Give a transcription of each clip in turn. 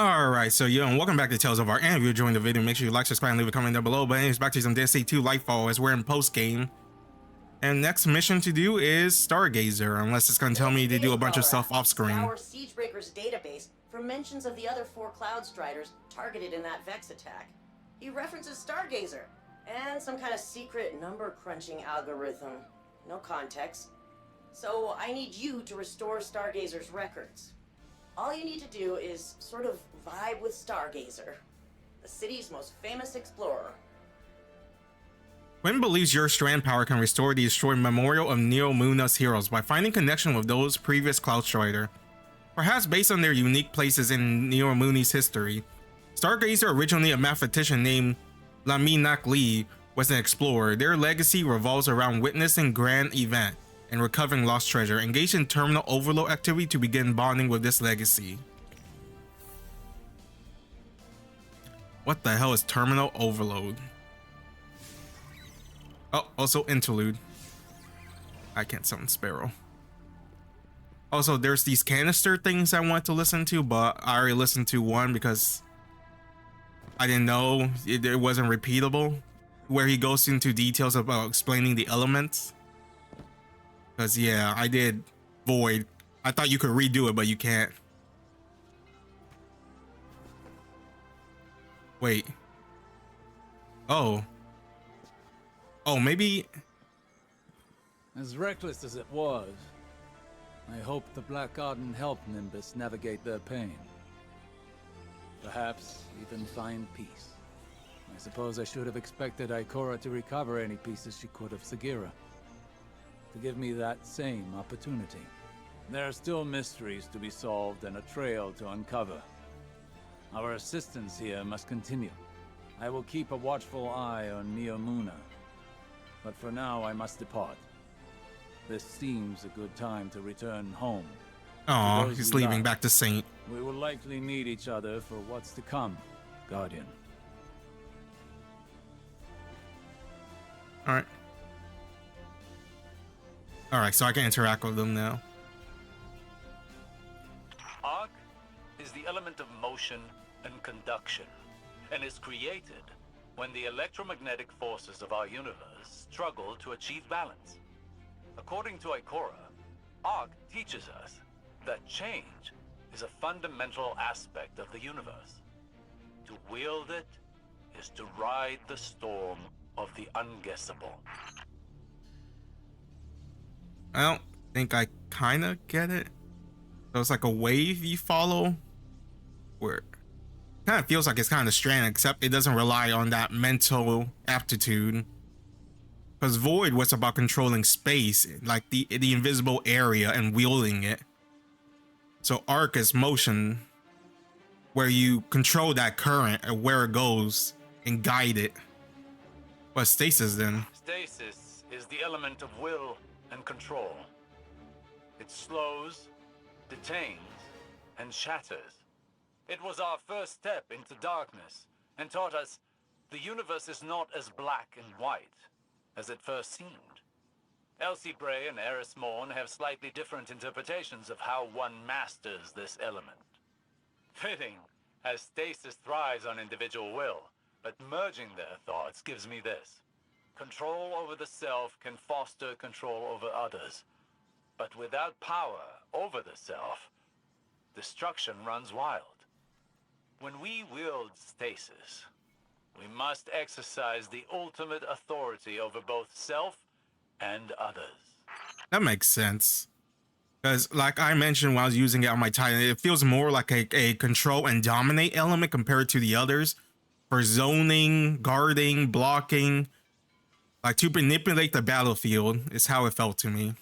Alright, so and welcome back to Tales of Art, and if you're enjoying the video, make sure you like, subscribe, and leave a comment down below. But anyways, back to some DLC 2 Lightfall as we're in post-game. And next mission to do is Stargazer, unless it's going to tell me to do a bunch of stuff off-screen. Scour Siegebreaker's database for mentions of the other 4 Cloud Striders targeted in that Vex attack. He references Stargazer, and some kind of secret number-crunching algorithm. No context. So I need you to restore Stargazer's records. All you need to do is sort of vibe with Stargazer, the city's most famous explorer. Quinn believes your strand power can restore the destroyed memorial of Neomuna's heroes by finding connection with those previous Cloud Strider. Perhaps based on their unique places in Neomuna's history. Stargazer, originally a mathematician named Laminak Lee, was an explorer. Their legacy revolves around witnessing grand event and recovering lost treasure. Engage in terminal overload activity to begin bonding with this legacy. What the hell is terminal overload? Oh, also interlude. I can't summon Sparrow. Also, there's these canister things I want to listen to, but I already listened to one because I didn't know it wasn't repeatable, where he goes into details about explaining the elements. Because yeah, I did Void. I thought you could redo it, but you can't. Wait. Oh, maybe. As reckless as it was, I hope the Black Garden helped Nimbus navigate their pain. Perhaps even find peace. I suppose I should have expected Ikora to recover any pieces she could of Sagira, to give me that same opportunity. There are still mysteries to be solved and a trail to uncover. Our assistance here must continue. I will keep a watchful eye on Neomuna, but for now I must depart. This seems a good time to return home. Oh, he's leaving back to Saint. We will likely need each other for what's to come, Guardian. Alright. Alright, so I can interact with them now. Arc is the element of motion and conduction, and is created when the electromagnetic forces of our universe struggle to achieve balance. According to Ikora, Arc teaches us that change is a fundamental aspect of the universe. To wield it is to ride the storm of the unguessable. I don't think I kind of get it. So it's like a wave you follow, where it kind of feels like it's kind of strand, except it doesn't rely on that mental aptitude. Because Void was about controlling space, like the invisible area, and wielding it. So Arc is motion, where you control that current and where it goes and guide it. But stasis then? Stasis is the element of will and control. It slows, detains, and shatters. It was our first step into darkness, and taught us the universe is not as black and white as it first seemed. Elsie Bray and Eris Morn have slightly different interpretations of how one masters this element. Fitting, as stasis thrives on individual will, but merging their thoughts gives me this. Control over the self can foster control over others, but without power over the self, destruction runs wild. When we wield stasis, we must exercise the ultimate authority over both self and others. That makes sense. Because like I mentioned while I was using it on my Titan, it feels more like a control and dominate element compared to the others. For zoning, guarding, blocking, like to manipulate the battlefield is how it felt to me.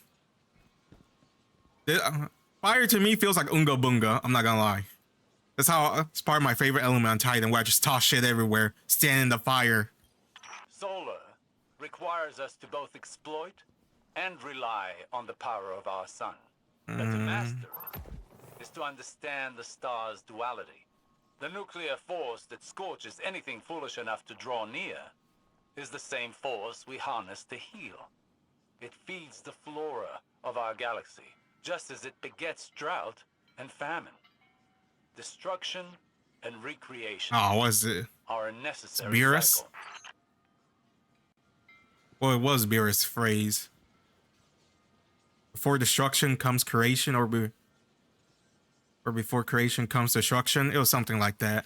Fire to me feels like Unga Bunga, I'm not gonna lie. That's how it's part of my favorite element on Titan, where I just toss shit everywhere, stand in the fire. Solar requires us to both exploit and rely on the power of our sun. But to master it is to understand the star's duality. The nuclear force that scorches anything foolish enough to draw near is the same force we harness to heal. It feeds the flora of our galaxy, just as it begets drought and famine. Destruction and recreation Oh, was it? are a necessary Beerus? cycle. Well, it was Beerus' phrase. Before destruction comes creation, or before creation comes destruction. It was something like that.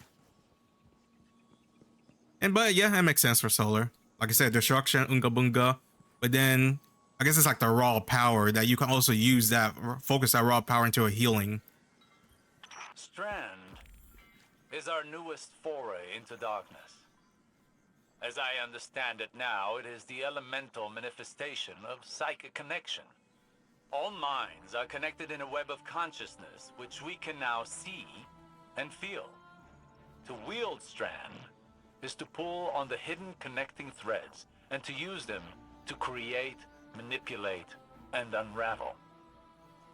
But yeah, it makes sense for Solar. Like I said, destruction, Unga Bunga. But then I guess it's like the raw power that you can also use that, focus that raw power into a healing. Strand is our newest foray into darkness. As I understand it now, it is the elemental manifestation of psychic connection. All minds are connected in a web of consciousness, which we can now see and feel. To wield Strand is to pull on the hidden connecting threads and to use them to create, manipulate, and unravel.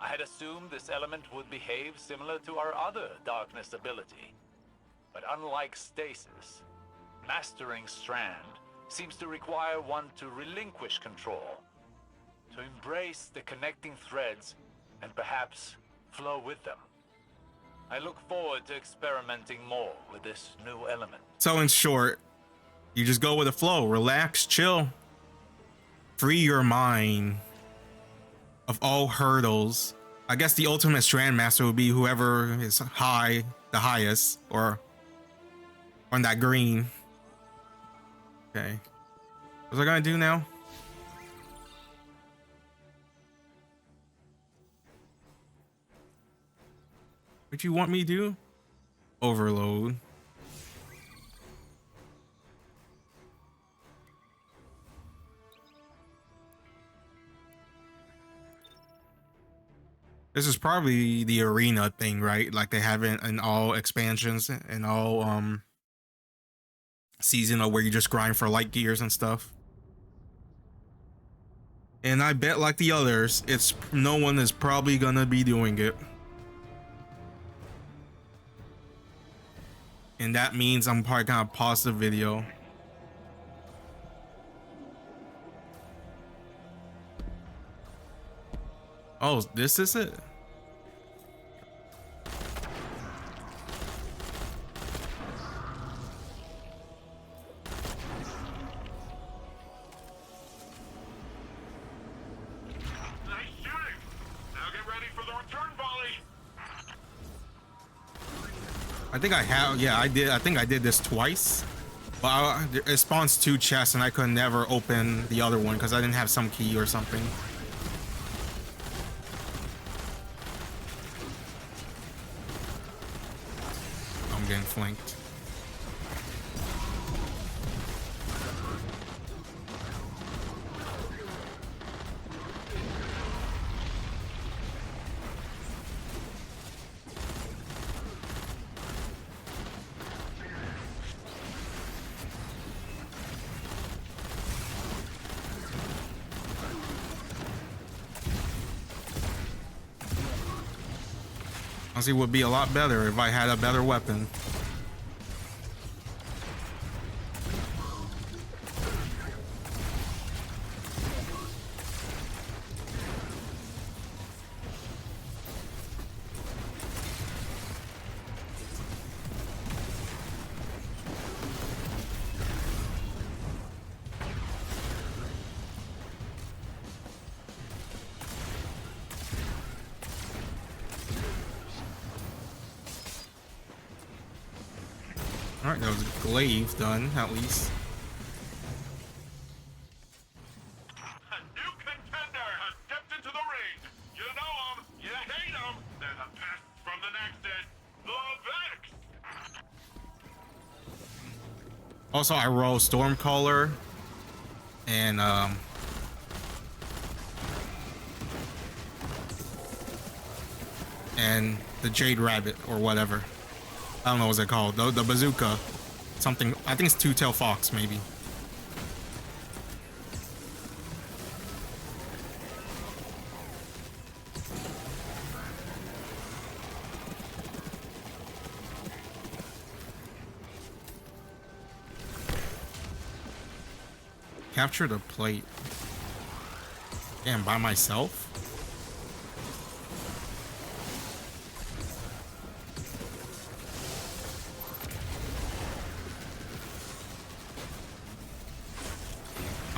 I had assumed this element would behave similar to our other darkness ability. But unlike stasis, mastering Strand seems to require one to relinquish control, to embrace the connecting threads and perhaps flow with them. I look forward to experimenting more with this new element. So in short, you just go with the flow, relax, chill, free your mind of all hurdles. I guess the ultimate Strand Master would be whoever is the highest, or on that green. Okay. What was I gonna do now? What you want me to do? Overload. This is probably the arena thing, right? Like they have it in all expansions and all seasonal, where you just grind for light gears and stuff. And I bet, like the others, no one is probably gonna be doing it. And that means I'm probably gonna pause the video. Oh, this is it? Nice shooting. Now get ready for the return volley. I think I have, yeah, I did. I think I did this twice. But it spawns 2 chests and I could never open the other one because I didn't have some key or something. I'm getting flanked. Honestly, it would be a lot better if I had a better weapon. Alright, that was a glaive done, at least. A new contender has stepped into the ring. You know him, you hate him. They're the best from the Nexus, the Vex. Also, I roll Stormcaller and the Jade Rabbit or whatever. I don't know what's it called. The bazooka. Something. I think it's Two-Tail Fox, maybe. Capture the plate. Damn, by myself?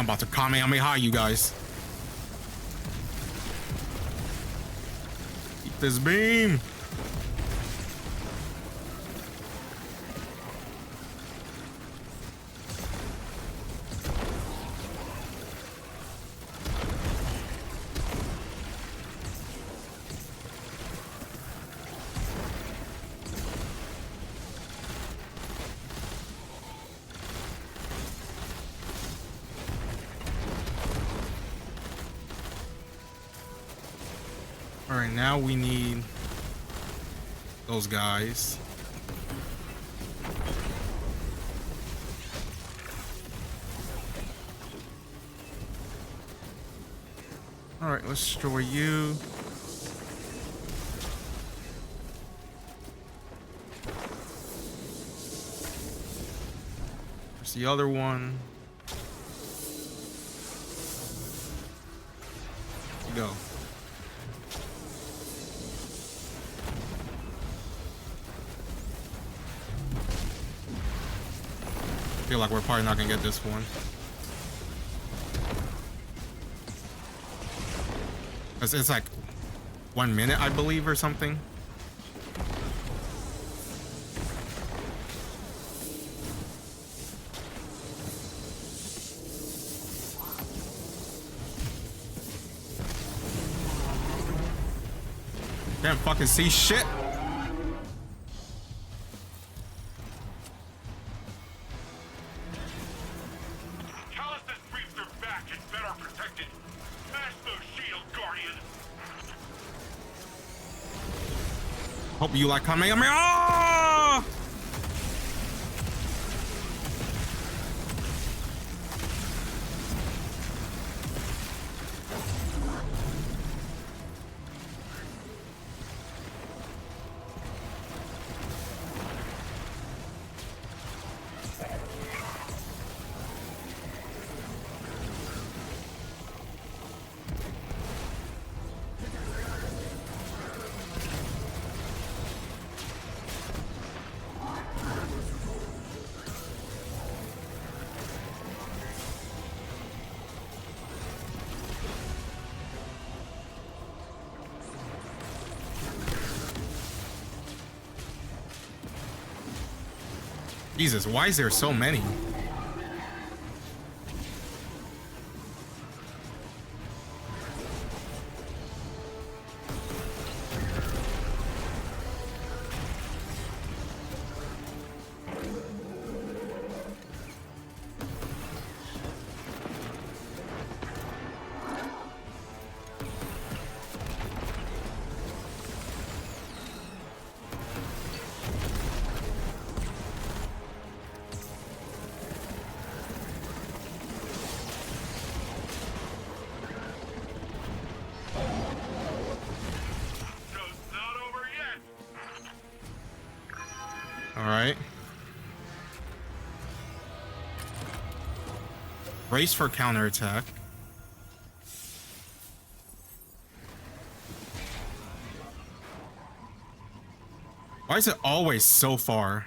I'm about to Kamehameha you guys. Eat this beam. All right, now we need those guys. All right, let's destroy you. There's the other one. There you go. I feel like we're probably not gonna get this one. Cause it's like 1 minute, I believe, or something. Can't fucking see shit. Calus' briefs are back and better protected. Smash those shields, Guardian. Hope you like Kamehameha! Jesus, why is there so many? All right. Brace for counterattack. Why is it always so far?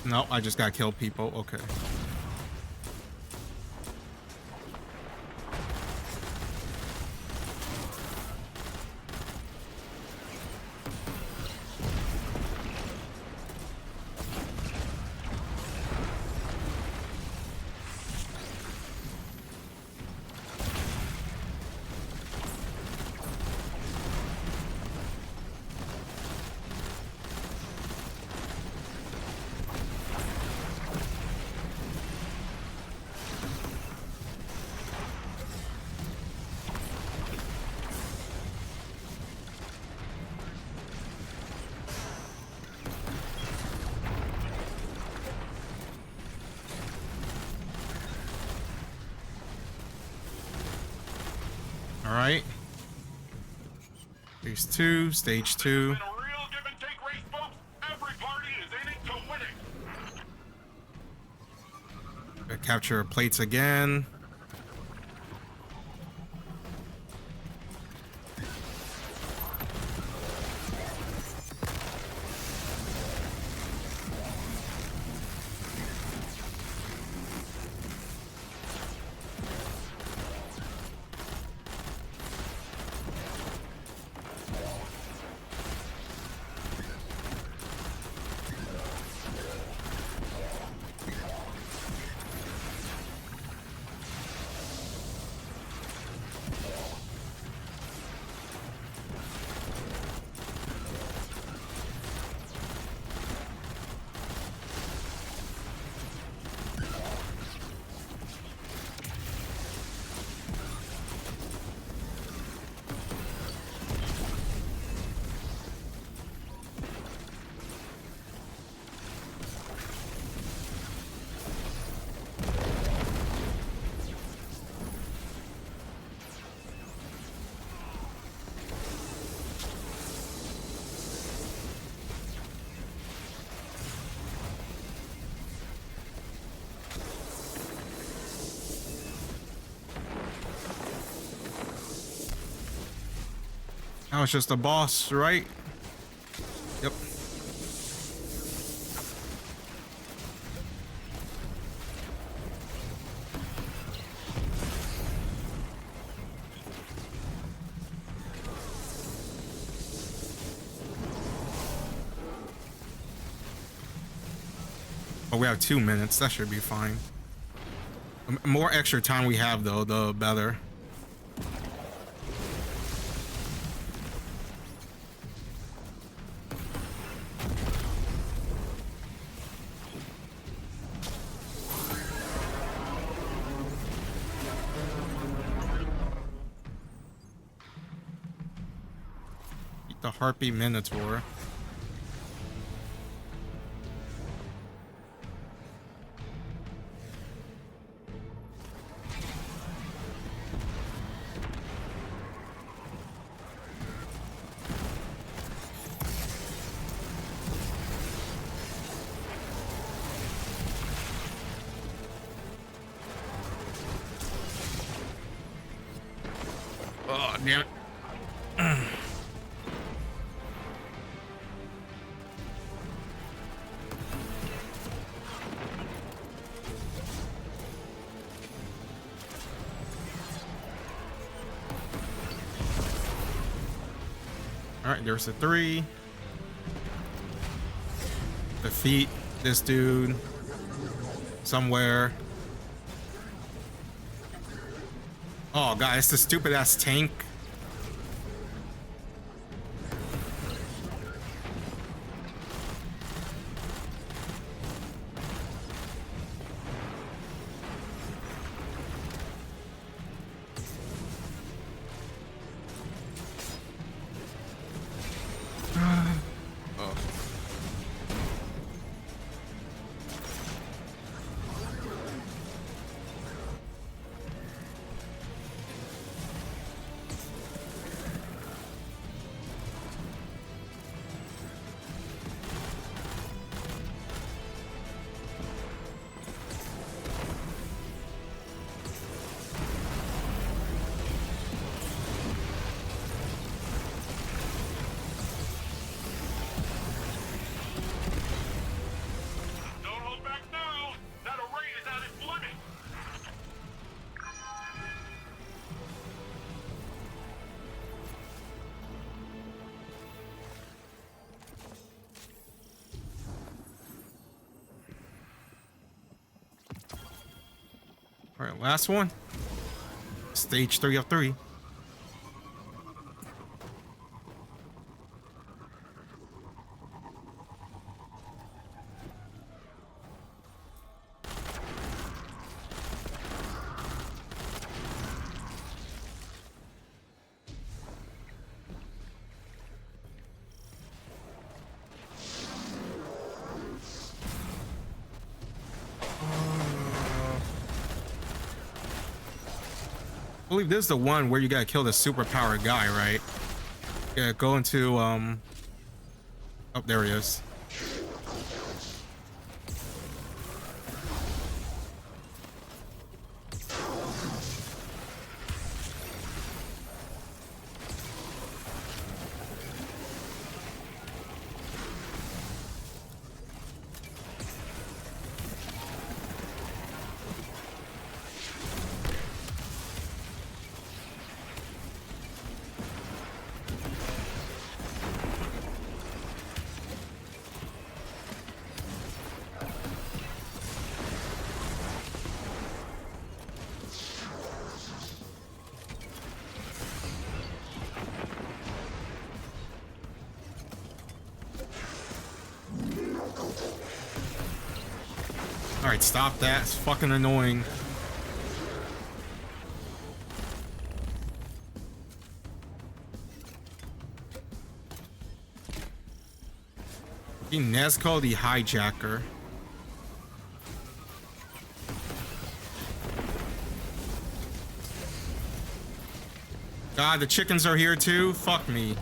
No, I just gotta kill people. Okay. All right. Phase 2, stage 2. It's been a real give and take race, folks. Every party is in it to win it. Capture plates again. Now it's just the boss, right? Yep. Oh, we have 2 minutes. That should be fine. The more extra time we have, though, the better. The Harpy Minotaur. Oh, damn it. Alright, there's the 3. Defeat this dude somewhere. Oh god, it's the stupid ass tank. Don't hold back now. That array is at its limit. All right, last one. Stage 3 of 3. believe this is the one where you gotta kill the superpowered guy, right? Yeah, go into oh, there he is. Alright, stop that. It's fucking annoying. Nezco the hijacker. God, the chickens are here too? Fuck me.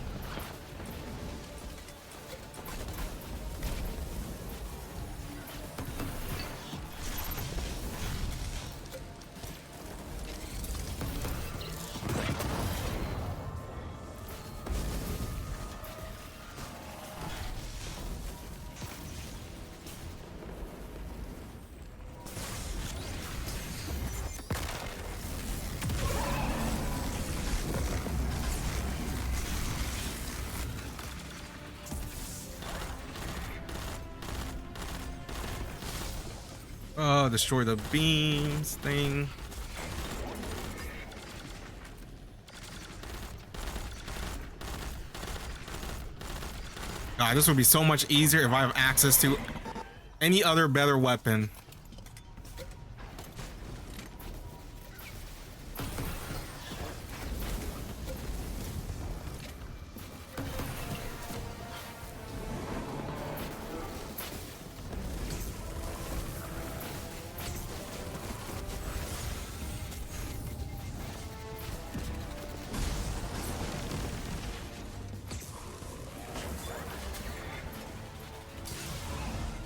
Oh, destroy the beams thing. God, this would be so much easier if I have access to any other better weapon.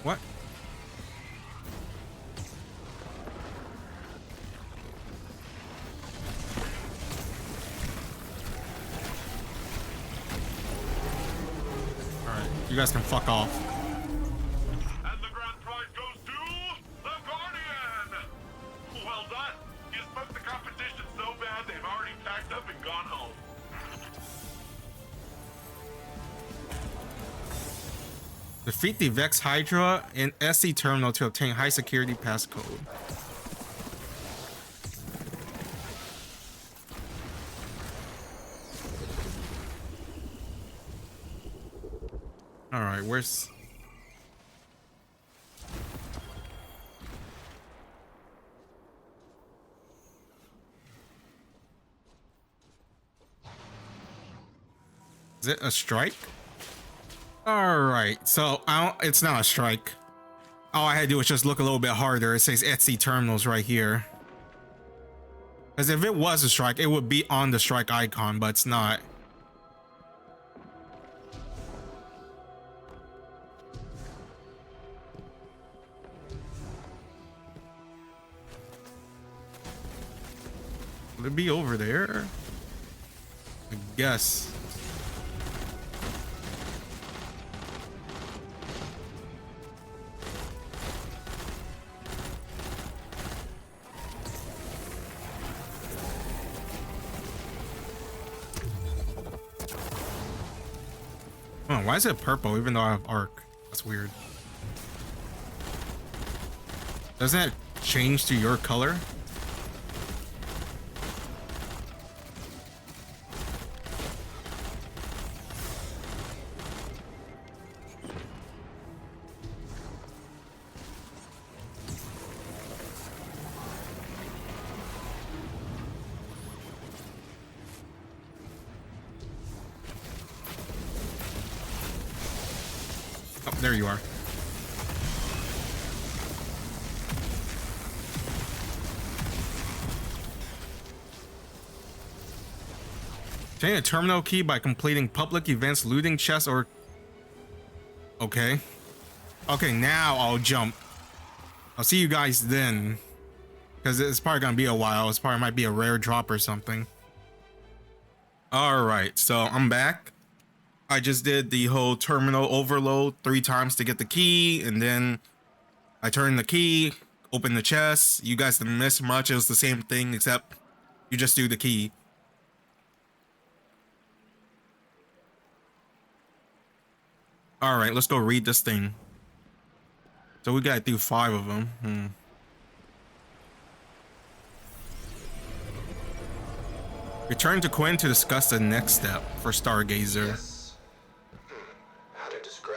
What? Alright, you guys can fuck off. And the grand prize goes to the Guardian! Well done! You smoked the competition so bad they've already packed up and gone home. Defeat the Vex Hydra in SC terminal to obtain high security passcode. All right, where's... Is it a strike? All right, so it's not a strike. All I had to do was just look a little bit harder. It says Etsy terminals right here. Because if it was a strike, it would be on the strike icon, but it's not. Would it be over there? I guess. Oh, why is it purple even though I have arc? That's weird. Doesn't it change to your color? Oh, there you are. Obtain a terminal key by completing public events, looting chests, or... Okay. Okay, now I'll jump. I'll see you guys then. Because it's probably gonna be a while. It's probably might be a rare drop or something. Alright, so I'm back. I just did the whole terminal overload 3 times to get the key, and then I turned the key, opened the chest. You guys didn't miss much. It was the same thing, except you just do the key. Alright, let's go read this thing. So we gotta do 5 of them. Return to Quinn to discuss the next step for Stargazer. Yes. How to describe?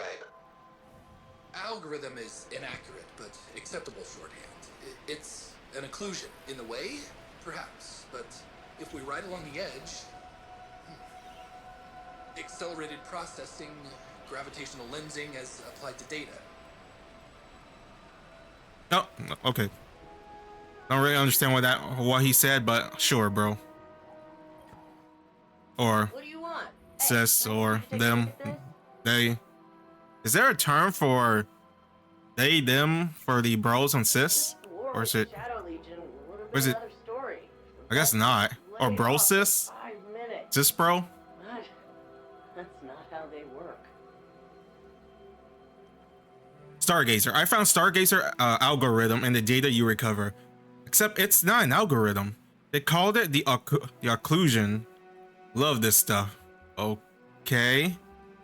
Algorithm is inaccurate, but acceptable shorthand. It's an occlusion in the way, perhaps, but if we ride along the edge, accelerated processing, gravitational lensing as applied to data. Oh, okay. Don't really understand what he said, but sure, bro. Or What do you want? sis, or them, they. Is there a term for they, them, for the bros and sis? Or is it? Or is it? I guess not. Or bro sis? Sis bro? That's not how they work. Stargazer. I found Stargazer algorithm in the data you recover. Except it's not an algorithm. They called it the occlusion. Love this stuff. Okay.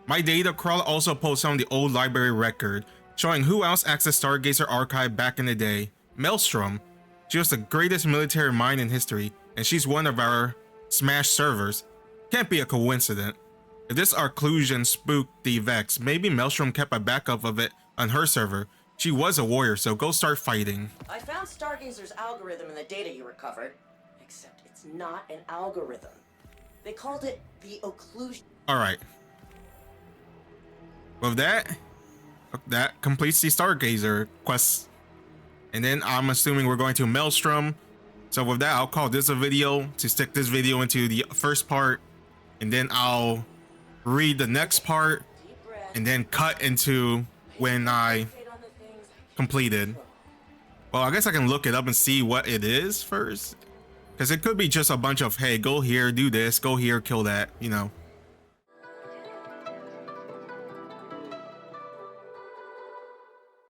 My data crawler also posts on the old library record, showing who else accessed Stargazer archive back in the day. Maelstrom. She was the greatest military mind in history, and she's one of our smashed servers. Can't be a coincidence. If this occlusion spooked the Vex, maybe Maelstrom kept a backup of it on her server. She was a warrior, so go start fighting. I found Stargazer's algorithm in the data you recovered, except it's not an algorithm. They called it the occlusion. Alright. With that completes the Stargazer quest. And then I'm assuming we're going to Maelstrom. So with that, I'll call this a video to stick this video into the first part. And then I'll read the next part and then cut into when I completed. Well, I guess I can look it up and see what it is first. Because it could be just a bunch of, hey, go here, do this, go here, kill that, you know.